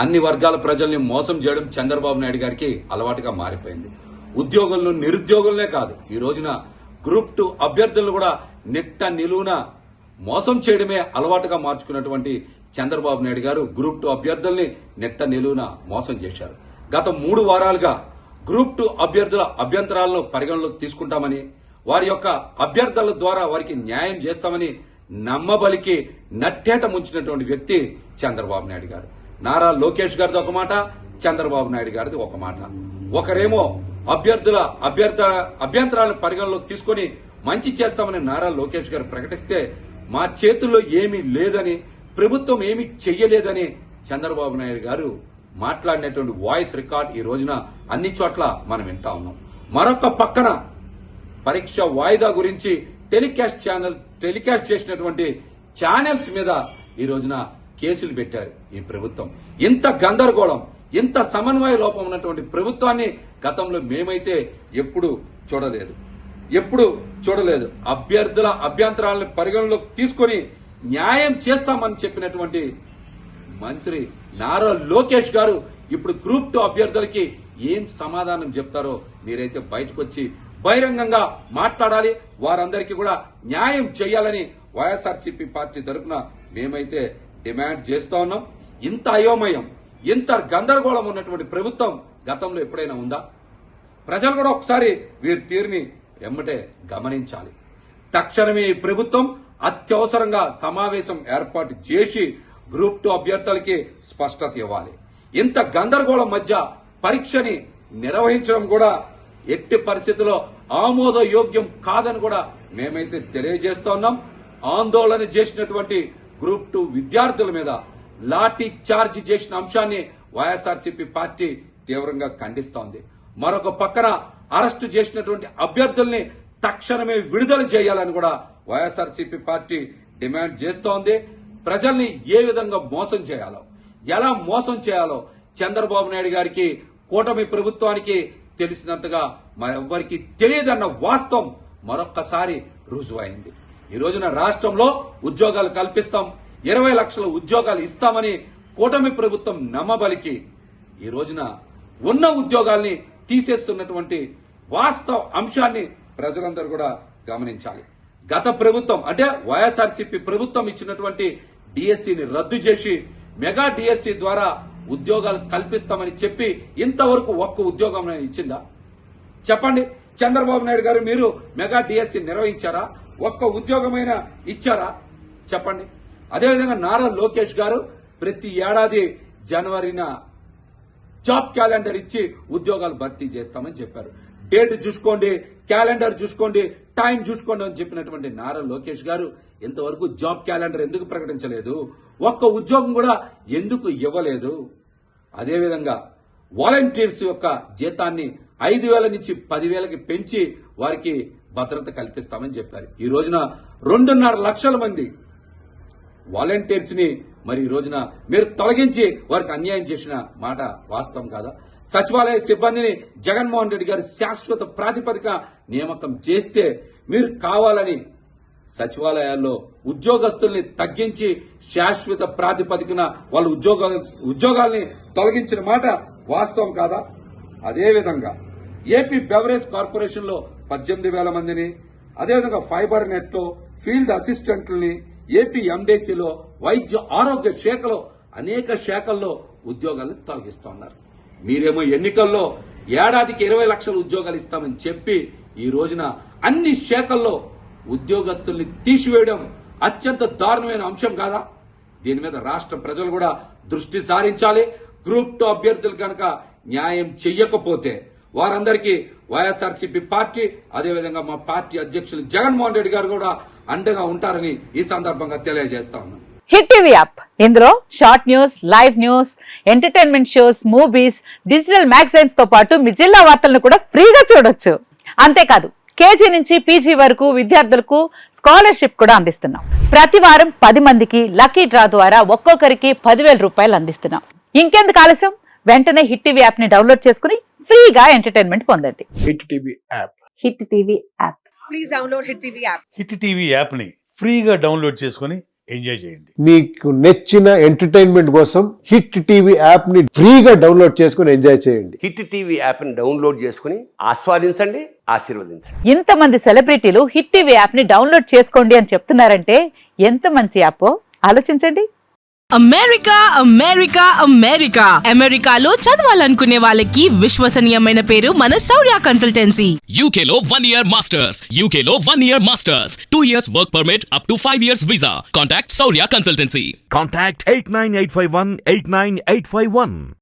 అన్ని వర్గాల ప్రజల్ని మోసం చేయడం చంద్రబాబు నాయుడు గారికి అలవాటుగా మారిపోయింది. ఉద్యోగులను నిరుద్యోగులనే కాదు, ఈ రోజున గ్రూప్ 2 అభ్యర్థులను కూడా నిట్ట నిలువున మోసం చేయడమే అలవాటుగా మార్చుకున్నటువంటి చంద్రబాబు నాయుడు గారు గ్రూప్ 2 అభ్యర్థుల్ని నిట్ట నిలువున మోసం చేశారు. గత 3 వారాలుగా గ్రూప్ 2 అభ్యర్థుల అభ్యంతరాలను పరిగణలోకి తీసుకుంటామని, వారి యొక్క అభ్యర్థుల ద్వారా వారికి న్యాయం చేస్తామని నమ్మబలికి నట్టేట ముంచినటువంటి వ్యక్తి చంద్రబాబు నాయుడు గారు. నారా లోకేష్ గారిది ఒక మాట, చంద్రబాబు నాయుడు గారిది ఒక మాట. ఒకరేమో అభ్యర్థుల అభ్యంతరాలను పరిగణలోకి తీసుకుని మంచి చేస్తామని నారా లోకేష్ గారు ప్రకటిస్తే, మా చేతుల్లో ఏమీ లేదని, ప్రభుత్వం ఏమీ చెయ్యలేదని చంద్రబాబు నాయుడు గారు మాట్లాడినటువంటి వాయిస్ రికార్డ్ ఈ రోజున అన్ని చోట్ల మనం వింటా ఉన్నాం. మరొక పక్కన పరీక్ష వాయిదా గురించి టెలికాస్ట్ చేసినటువంటి ఛానల్స్ మీద ఈ రోజున కేసులు పెట్టారు ఈ ప్రభుత్వం. ఇంత గందరగోళం, ఇంత సమన్వయ లోపం ఉన్నటువంటి ప్రభుత్వాన్ని గతంలో మేమైతే ఎప్పుడు చూడలేదు. అభ్యర్థుల అభ్యంతరాలను పరిగణలోకి తీసుకుని న్యాయం చేస్తామని చెప్పినటువంటి మంత్రి నారా లోకేష్ గారు ఇప్పుడు గ్రూప్ 2 అభ్యర్థులకి ఏం సమాధానం చెప్తారో మీరైతే బయటకు వచ్చి బహిరంగంగా మాట్లాడాలి. వారందరికీ కూడా న్యాయం చేయాలని వైఎస్ఆర్సీపీ పార్టీ తరఫున మేమైతే డిమాండ్ చేస్తా ఉన్నాం. ఇంత అయోమయం, ఇంత గందరగోళం ఉన్నటువంటి ప్రభుత్వం గతంలో ఎప్పుడైనా ఉందా? ప్రజలు కూడా ఒకసారి వీరి తీరుని ఎమ్మటే గమనించాలి. తక్షణమే ఈ ప్రభుత్వం అత్యవసరంగా సమావేశం ఏర్పాటు చేసి గ్రూప్ 2 అభ్యర్థులకి స్పష్టత ఇవ్వాలి. ఇంత గందరగోళం మధ్య పరీక్షని నిర్వహించడం కూడా ఎట్టి పరిస్థితుల్లో ఆమోదయోగ్యం కాదని కూడా మేమైతే తెలియజేస్తా ఉన్నాం. ఆందోళన చేసినటువంటి గ్రూప్ 2 విద్యార్థుల మీద లాఠీ చార్జ్ చేసిన అంశాన్ని వైఎస్ఆర్సీపీ పార్టీ తీవ్రంగా ఖండిస్తోంది. మరొక పక్కన అరెస్టు చేసినటువంటి అభ్యర్థుల్ని తక్షణమే విడుదల చేయాలని కూడా వైఎస్ఆర్సీపీ పార్టీ డిమాండ్ చేస్తోంది. ప్రజల్ని ఏ విధంగా మోసం చేయాలో, ఎలా మోసం చేయాలో చంద్రబాబు నాయుడు గారికి, కూటమి ప్రభుత్వానికి తెలిసినంతగా మరెవ్వరికి తెలియదన్న వాస్తవం మరొక్కసారి రుజువైంది. ఈ రోజున రాష్ట్రంలో ఉద్యోగాలు కల్పిస్తాం, 20 లక్షల ఉద్యోగాలు ఇస్తామని కూటమి ప్రభుత్వం నమ్మబలికి ఈ రోజున ఉన్న ఉద్యోగాల్ని తీసేస్తున్నటువంటి వాస్తవ అంశాన్ని ప్రజలందరూ కూడా గమనించాలి. గత ప్రభుత్వం అంటే వైఎస్ఆర్సీపీ ప్రభుత్వం ఇచ్చినటువంటి డిఎస్సిని రద్దు చేసి మెగా డిఎస్సి ద్వారా ఉద్యోగాలు కల్పిస్తామని చెప్పి ఇంతవరకు ఒక్క ఉద్యోగం ఇచ్చిందా? చెప్పండి. చంద్రబాబు నాయుడు గారు మీరు మెగా డిఎస్సి నిర్వహించారా? ఒక్క ఉద్యోగమైనా ఇచ్చారా? చెప్పండి. అదేవిధంగా నారా లోకేష్ గారు ప్రతి ఏడాది జనవరిన జాబ్ క్యాలెండర్ ఇచ్చి ఉద్యోగాలు భర్తీ చేస్తామని చెప్పారు. డేట్ చూసుకోండి, క్యాలెండర్ చూసుకోండి, టైం చూసుకోండి అని చెప్పినటువంటి నారా లోకేష్ గారు ఇంతవరకు జాబ్ క్యాలెండర్ ఎందుకు ప్రకటించలేదు? ఒక్క ఉద్యోగం కూడా ఎందుకు ఇవ్వలేదు? అదేవిధంగా వాలంటీర్స్ యొక్క జీతాన్ని 5,000 నుంచి 10,000కి పెంచి వారికి భద్రత కల్పిస్తామని చెప్పారు. ఈ రోజున 2.5 లక్షల మంది వాలంటీర్స్ ని మరి ఈ రోజున మీరు తొలగించి వారికి అన్యాయం చేసిన మాట వాస్తవం కాదా? సచివాలయ సిబ్బందిని జగన్మోహన్ రెడ్డి గారు శాశ్వత ప్రాతిపదిక నియామకం చేస్తే మీరు కావాలని సచివాలయాల్లో ఉద్యోగస్తుల్ని తగ్గించి శాశ్వత ప్రాతిపదికన వాళ్ళ ఉద్యోగాల్ని తొలగించిన మాట వాస్తవం కాదా? అదేవిధంగా ఏపీ బెవరేజ్ కార్పొరేషన్ లో 18,000 మందిని, అదేవిధంగా ఫైబర్ నెట్ లో ఫీల్డ్ అసిస్టెంట్లని, ఏపీ ఎండీసీలో వైద్య ఆరోగ్య శాఖలో అనేక శాఖల్లో ఉద్యోగాలను తొలగిస్తున్నారు. మీరేమో ఎన్నికల్లో ఏడాదికి 20 లక్షల ఉద్యోగాలు ఇస్తామని చెప్పి ఈ రోజున అన్ని శాఖల్లో ఉద్యోగస్తుల్ని తీసివేయడం అత్యంత దారుణమైన అంశం కాదా? దీని మీద రాష్ట్ర ప్రజలు కూడా దృష్టి సారించాలి. గ్రూప్ 2 అభ్యర్థులు కనుక న్యాయం చెయ్యకపోతే వారందరికీ వైఎస్ఆర్సీపీ పార్టీ, అదేవిధంగా మా పార్టీ అధ్యక్షులు జగన్మోహన్ రెడ్డి గారు కూడా అండగా ఉంటారని ఈ సందర్భంగా తెలియజేస్తా ఉన్నాను. హిట్ టీవీ యాప్, ఇందులో short news, live news, entertainment shows, movies, digital magazines తో పాటు మీ జిల్లా వార్తలను కూడా ఫ్రీగా చూడొచ్చు. అంతేకాదు కేజీ నుంచి పీజీ వరకు విద్యార్థులకు స్కాలర్షిప్ కూడా అందిస్తున్నాం. ప్రతి వారం 10 మందికి లక్కీ డ్రా ద్వారా ఒక్కొక్కరికి 10,000 రూపాయలు అందిస్తున్నాం. ఇంకెందుకు ఆలస్యం, వెంటనే హిట్ టీవీ యాప్ ని డౌన్లోడ్ చేసుకుని ఫ్రీగా ఎంటర్టైన్మెంట్ పొందండి. Hit TV app. Hit TV app. Please download hit TV app. Hit TV యాప్ని ఫ్రీగా డౌన్లోడ్ చేసుకొని ఎంజాయ్ చేయండి. మీకు నచ్చిన ఎంటర్టైన్మెంట్ కోసం హిట్ టీవీ యాప్ ని ఫ్రీగా డౌన్లోడ్ చేసుకుని ఎంజాయ్ చేయండి. హిట్ టీవీ యాప్ని డౌన్లోడ్ చేసుకుని ఆస్వాదించండి, ఆశీర్వదించండి. ఇంతమంది సెలబ్రిటీలు హిట్ టీవీ యాప్ ని డౌన్లోడ్ చేసుకోండి అని చెప్తున్నారంటే ఎంత మంచి యాప్ ఆలోచించండి. అమెరికా అమెరికా అమెరికా అమెరికాలో చదవాలనుకునే వాళ్ళకి విశ్వసనీయమైన పేరు మన శౌర్య consultancy. UK Law 1 Year Masters. UK Law 1 Year Masters. 2 years work permit up to 5 years visa. Contact Saurya Consultancy. Contact 89851 89851.